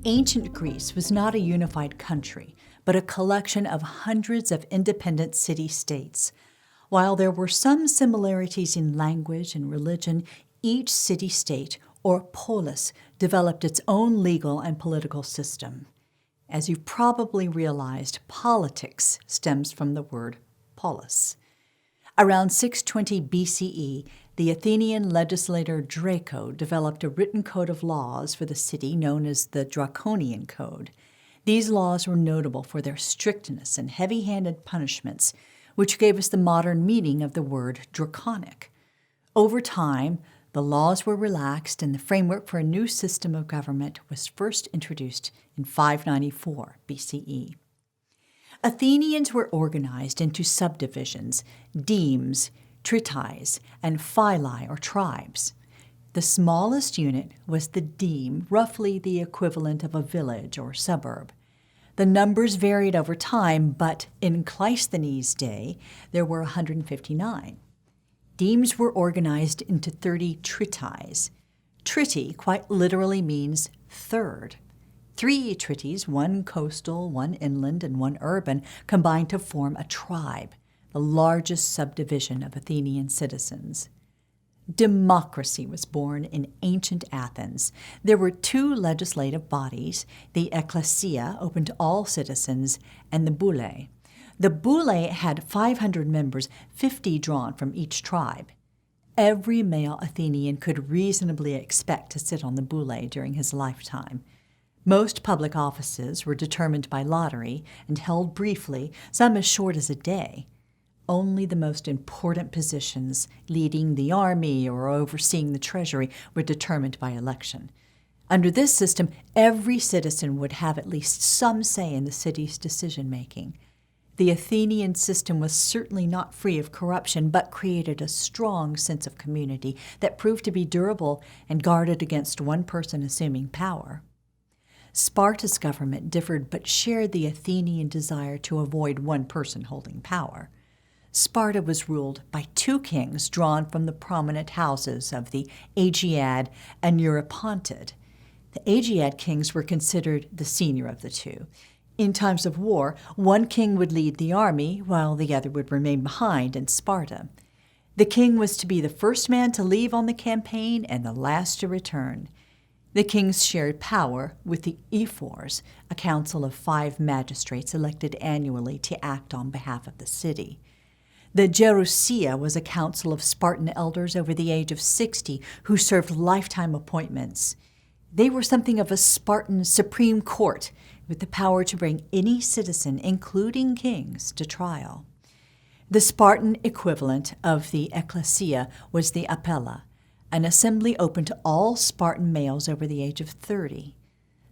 Ancient Greece was not a unified country, but a collection of hundreds of independent city-states. While there were some similarities in language and religion, each city-state, or polis, developed its own legal and political system. As you've probably realized, politics stems from the word polis. Around 620 BCE, the Athenian legislator Draco developed a written code of laws for the city known as the Draconian Code. These laws were notable for their strictness and heavy-handed punishments, which gave us the modern meaning of the word draconic. Over time, the laws were relaxed and the framework for a new system of government was first introduced in 594 BCE. Athenians were organized into subdivisions, demes, trities, and phylae or tribes. The smallest unit was the deme, roughly the equivalent of a village or suburb. The numbers varied over time, but in Cleisthenes' day, there were 159. Demes were organized into 30 trities. Triti quite literally means third. 3 trities, one coastal, one inland, and one urban, combined to form a tribe, the largest subdivision of Athenian citizens. Democracy was born in ancient Athens. There were 2 legislative bodies, the ecclesia, open to all citizens, and the boule. The boule had 500 members, 50 drawn from each tribe. Every male Athenian could reasonably expect to sit on the boule during his lifetime. Most public offices were determined by lottery and held briefly, some as short as a day. Only the most important positions, leading the army or overseeing the treasury, were determined by election. Under this system, every citizen would have at least some say in the city's decision-making. The Athenian system was certainly not free of corruption, but created a strong sense of community that proved to be durable and guarded against one person assuming power. Sparta's government differed but shared the Athenian desire to avoid one person holding power. Sparta was ruled by 2 kings drawn from the prominent houses of the Aegead and Eurypontid. The Aegead kings were considered the senior of the 2. In times of war, one king would lead the army, while the other would remain behind in Sparta. The king was to be the first man to leave on the campaign and the last to return. The kings shared power with the ephors, a council of 5 magistrates elected annually to act on behalf of the city. The Gerousia was a council of Spartan elders over the age of 60 who served lifetime appointments. They were something of a Spartan Supreme Court, with the power to bring any citizen, including kings, to trial. The Spartan equivalent of the ecclesia was the apella, an assembly open to all Spartan males over the age of 30.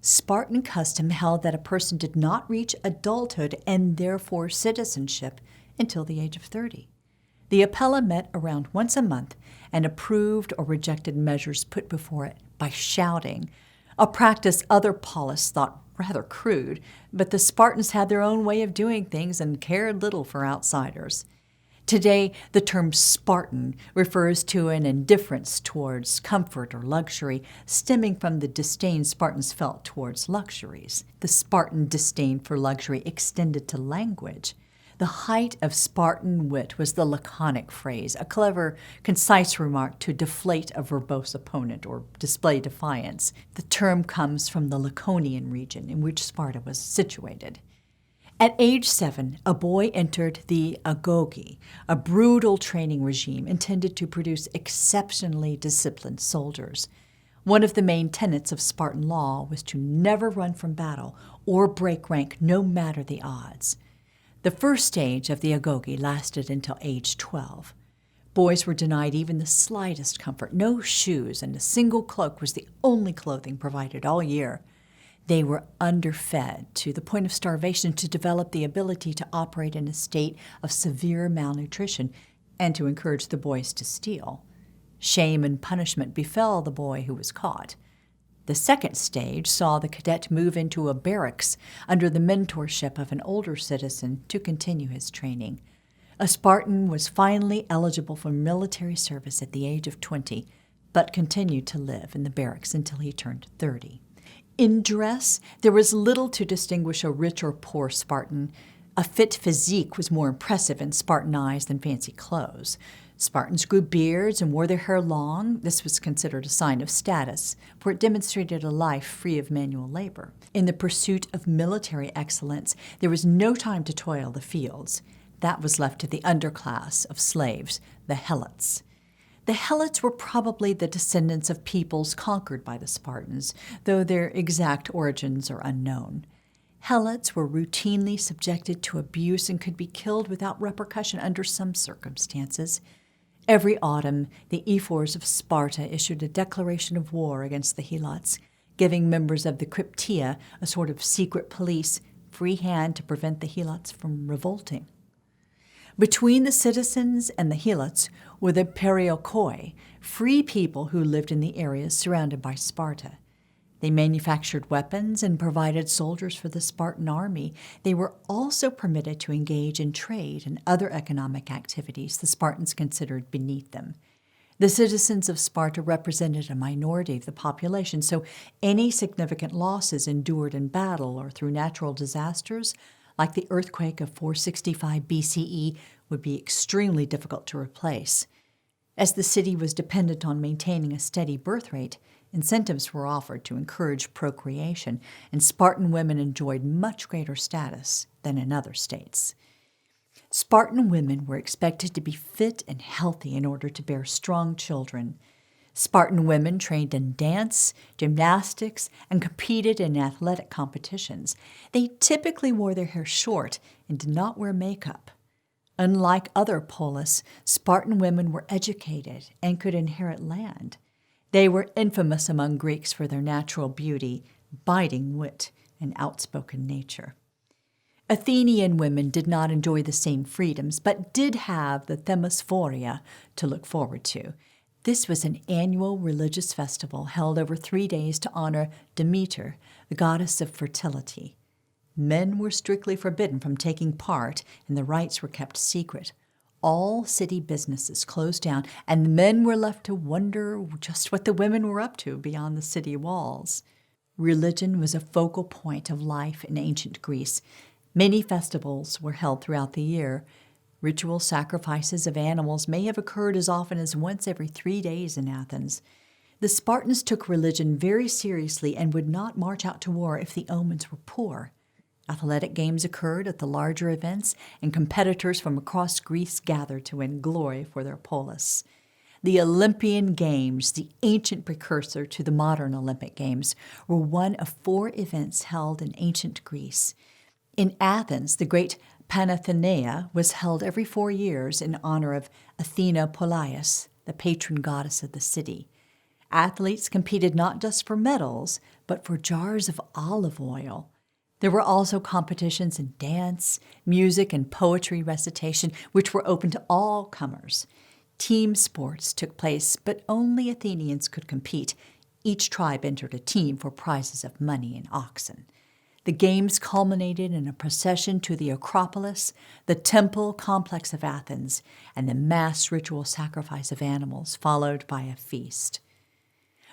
Spartan custom held that a person did not reach adulthood and therefore citizenship until the age of 30. The apella met around once a month and approved or rejected measures put before it by shouting, a practice other polis thought rather crude, but the Spartans had their own way of doing things and cared little for outsiders. Today, the term Spartan refers to an indifference towards comfort or luxury, stemming from the disdain Spartans felt towards luxuries. The Spartan disdain for luxury extended to language. The height of Spartan wit was the laconic phrase, a clever, concise remark to deflate a verbose opponent or display defiance. The term comes from the Laconian region in which Sparta was situated. At age 7, a boy entered the Agogi, a brutal training regime intended to produce exceptionally disciplined soldiers. One of the main tenets of Spartan law was to never run from battle or break rank no matter the odds. The first stage of the Agogi lasted until age 12. Boys were denied even the slightest comfort. No shoes and a single cloak was the only clothing provided all year. They were underfed to the point of starvation to develop the ability to operate in a state of severe malnutrition and to encourage the boys to steal. Shame and punishment befell the boy who was caught. The second stage saw the cadet move into a barracks under the mentorship of an older citizen to continue his training. A Spartan was finally eligible for military service at the age of 20, but continued to live in the barracks until he turned 30. In dress, there was little to distinguish a rich or poor Spartan. A fit physique was more impressive in Spartan eyes than fancy clothes. Spartans grew beards and wore their hair long. This was considered a sign of status, for it demonstrated a life free of manual labor. In the pursuit of military excellence, there was no time to toil the fields. That was left to the underclass of slaves, the helots. The helots were probably the descendants of peoples conquered by the Spartans, though their exact origins are unknown. Helots were routinely subjected to abuse and could be killed without repercussion under some circumstances. Every autumn, the ephors of Sparta issued a declaration of war against the helots, giving members of the Cryptia, a sort of secret police, free hand to prevent the helots from revolting. Between the citizens and the helots were the Perioikoi, free people who lived in the areas surrounded by Sparta. They manufactured weapons and provided soldiers for the Spartan army. They were also permitted to engage in trade and other economic activities the Spartans considered beneath them. The citizens of Sparta represented a minority of the population, so any significant losses endured in battle or through natural disasters, like the earthquake of 465 BCE, would be extremely difficult to replace. As the city was dependent on maintaining a steady birth rate, incentives were offered to encourage procreation, and Spartan women enjoyed much greater status than in other states. Spartan women were expected to be fit and healthy in order to bear strong children. Spartan women trained in dance, gymnastics, and competed in athletic competitions. They typically wore their hair short and did not wear makeup. Unlike other polis, Spartan women were educated and could inherit land. They were infamous among Greeks for their natural beauty, biting wit, and outspoken nature. Athenian women did not enjoy the same freedoms, but did have the Themophoria to look forward to. This was an annual religious festival held over 3 days to honor Demeter, the goddess of fertility. Men were strictly forbidden from taking part, and the rites were kept secret. All city businesses closed down, and the men were left to wonder just what the women were up to beyond the city walls. Religion was a focal point of life in ancient Greece. Many festivals were held throughout the year. Ritual sacrifices of animals may have occurred as often as once every 3 days in Athens. The Spartans took religion very seriously and would not march out to war if the omens were poor. Athletic games occurred at the larger events, and competitors from across Greece gathered to win glory for their polis. The Olympian Games, the ancient precursor to the modern Olympic Games, were one of 4 events held in ancient Greece. In Athens, the great Panathenaea was held every 4 years in honor of Athena Polias, the patron goddess of the city. Athletes competed not just for medals, but for jars of olive oil. There were also competitions in dance, music, and poetry recitation, which were open to all comers. Team sports took place, but only Athenians could compete. Each tribe entered a team for prizes of money and oxen. The games culminated in a procession to the Acropolis, the temple complex of Athens, and the mass ritual sacrifice of animals, followed by a feast.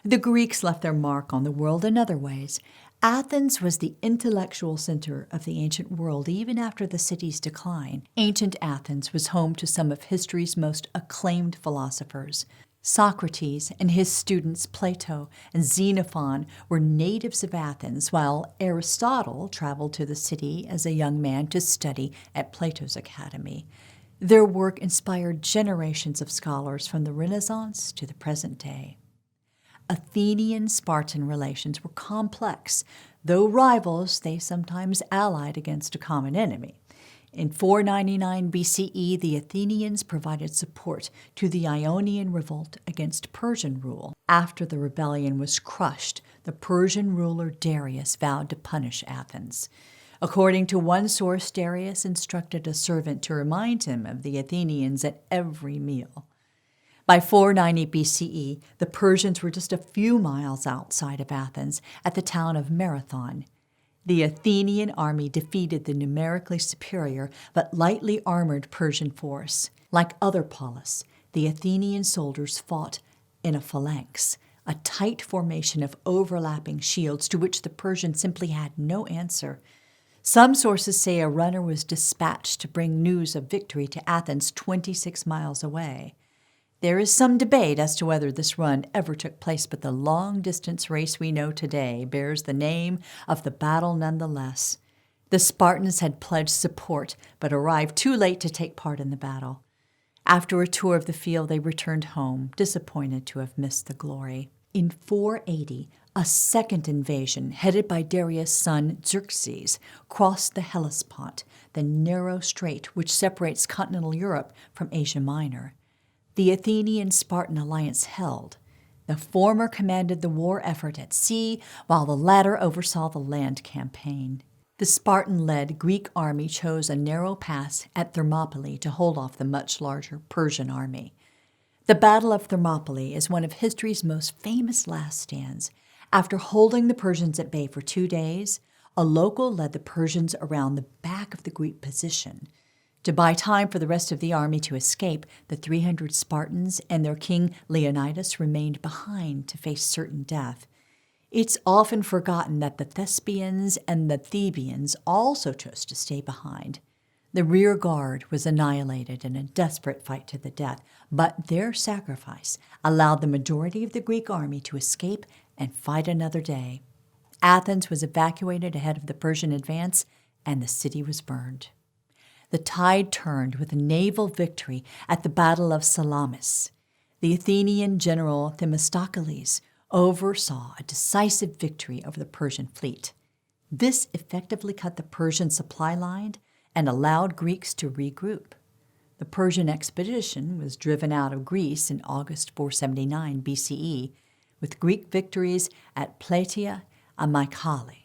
The Greeks left their mark on the world in other ways. Athens was the intellectual center of the ancient world even after the city's decline. Ancient Athens was home to some of history's most acclaimed philosophers. Socrates and his students Plato and Xenophon were natives of Athens, while Aristotle traveled to the city as a young man to study at Plato's academy. Their work inspired generations of scholars from the Renaissance to the present day. Athenian-Spartan relations were complex. Though rivals, they sometimes allied against a common enemy. In 499 BCE, the Athenians provided support to the Ionian revolt against Persian rule. After the rebellion was crushed, the Persian ruler Darius vowed to punish Athens. According to one source, Darius instructed a servant to remind him of the Athenians at every meal. By 490 BCE, the Persians were just a few miles outside of Athens at the town of Marathon. The Athenian army defeated the numerically superior but lightly armored Persian force. Like other polis, the Athenian soldiers fought in a phalanx, a tight formation of overlapping shields to which the Persians simply had no answer. Some sources say a runner was dispatched to bring news of victory to Athens 26 miles away. There is some debate as to whether this run ever took place, but the long-distance race we know today bears the name of the battle nonetheless. The Spartans had pledged support, but arrived too late to take part in the battle. After a tour of the field, they returned home, disappointed to have missed the glory. In 480, a second invasion, headed by Darius' son Xerxes, crossed the Hellespont, the narrow strait which separates continental Europe from Asia Minor. The Athenian-Spartan alliance held. The former commanded the war effort at sea, while the latter oversaw the land campaign. The Spartan-led Greek army chose a narrow pass at Thermopylae to hold off the much larger Persian army. The Battle of Thermopylae is one of history's most famous last stands. After holding the Persians at bay for 2 days, a local led the Persians around the back of the Greek position. To buy time for the rest of the army to escape, the 300 Spartans and their king Leonidas remained behind to face certain death. It's often forgotten that the Thespians and the Thebians also chose to stay behind. The rear guard was annihilated in a desperate fight to the death, but their sacrifice allowed the majority of the Greek army to escape and fight another day. Athens was evacuated ahead of the Persian advance, and the city was burned. The tide turned with a naval victory at the Battle of Salamis. The Athenian general Themistocles oversaw a decisive victory over the Persian fleet. This effectively cut the Persian supply line and allowed Greeks to regroup. The Persian expedition was driven out of Greece in August 479 BCE, with Greek victories at Plataea and Mycale.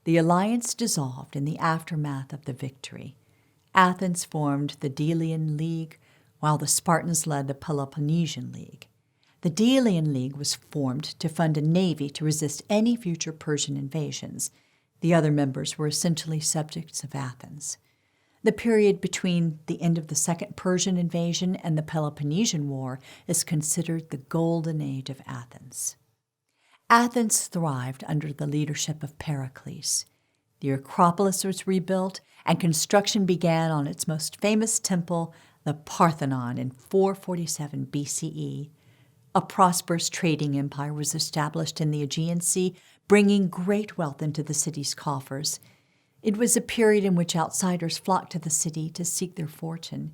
The alliance dissolved in the aftermath of the victory. Athens formed the Delian League, while the Spartans led the Peloponnesian League. The Delian League was formed to fund a navy to resist any future Persian invasions. The other members were essentially subjects of Athens. The period between the end of the Second Persian invasion and the Peloponnesian War is considered the golden age of Athens. Athens thrived under the leadership of Pericles. The Acropolis was rebuilt, and construction began on its most famous temple, the Parthenon, in 447 BCE. A prosperous trading empire was established in the Aegean Sea, bringing great wealth into the city's coffers. It was a period in which outsiders flocked to the city to seek their fortune.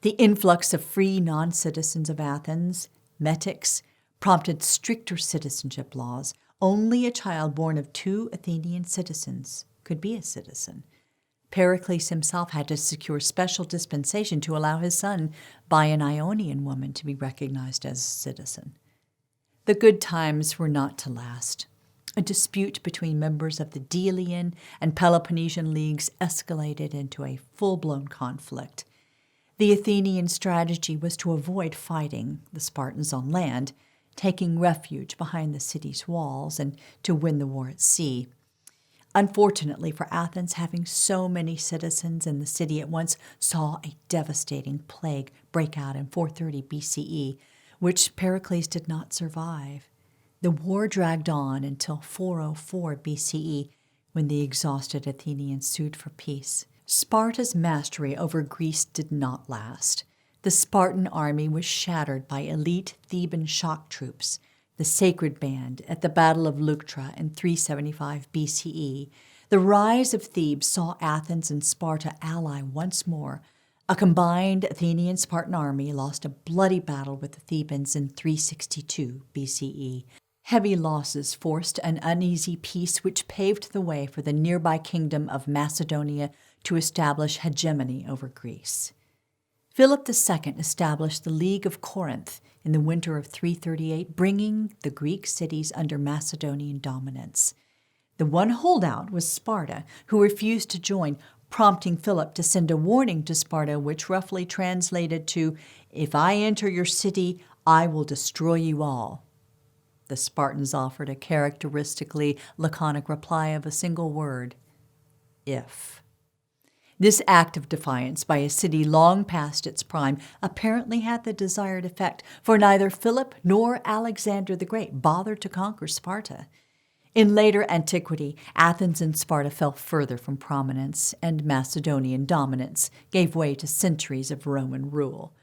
The influx of free non-citizens of Athens, metics, prompted stricter citizenship laws. Only a child born of 2 Athenian citizens could be a citizen. Pericles himself had to secure special dispensation to allow his son by an Ionian woman to be recognized as a citizen. The good times were not to last. A dispute between members of the Delian and Peloponnesian leagues escalated into a full-blown conflict. The Athenian strategy was to avoid fighting the Spartans on land, taking refuge behind the city's walls, and to win the war at sea. Unfortunately for Athens, having so many citizens in the city at once saw a devastating plague break out in 430 BCE, which Pericles did not survive. The war dragged on until 404 BCE, when the exhausted Athenians sued for peace. Sparta's mastery over Greece did not last. The Spartan army was shattered by elite Theban shock troops, the Sacred Band, at the Battle of Leuctra in 375 BCE. The rise of Thebes saw Athens and Sparta ally once more. A combined Athenian-Spartan army lost a bloody battle with the Thebans in 362 BCE. Heavy losses forced an uneasy peace which paved the way for the nearby kingdom of Macedonia to establish hegemony over Greece. Philip II established the League of Corinth in the winter of 338, bringing the Greek cities under Macedonian dominance. The one holdout was Sparta, who refused to join, prompting Philip to send a warning to Sparta, which roughly translated to, "If I enter your city, I will destroy you all." The Spartans offered a characteristically laconic reply of a single word, "if." This act of defiance by a city long past its prime apparently had the desired effect, for neither Philip nor Alexander the Great bothered to conquer Sparta. In later antiquity, Athens and Sparta fell further from prominence, and Macedonian dominance gave way to centuries of Roman rule.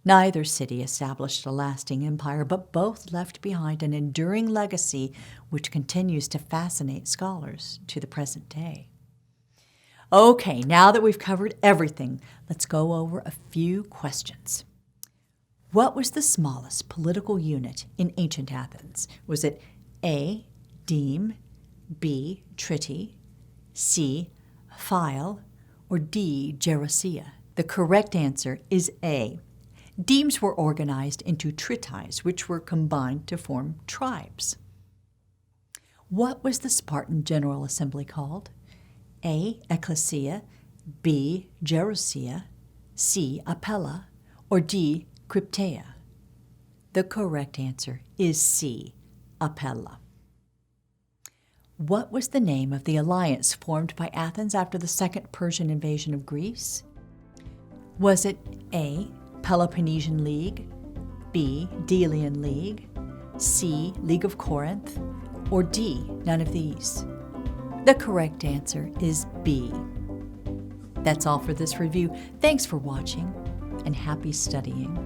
Neither city established a lasting empire, but both left behind an enduring legacy which continues to fascinate scholars to the present day. Okay, now that we've covered everything, let's go over a few questions. What was the smallest political unit in ancient Athens? Was it A, deme, B, triti, C, phyle, or D, gerousia? The correct answer is A. Demes were organized into trities, which were combined to form tribes. What was the Spartan General Assembly called? A, ecclesia, B, gerousia, C, apella, or D, crypteia? The correct answer is C, apella. What was the name of the alliance formed by Athens after the Second Persian invasion of Greece? Was it A, Peloponnesian League, B, Delian League, C, League of Corinth, or D, none of these? The correct answer is B. That's all for this review. Thanks for watching, and happy studying.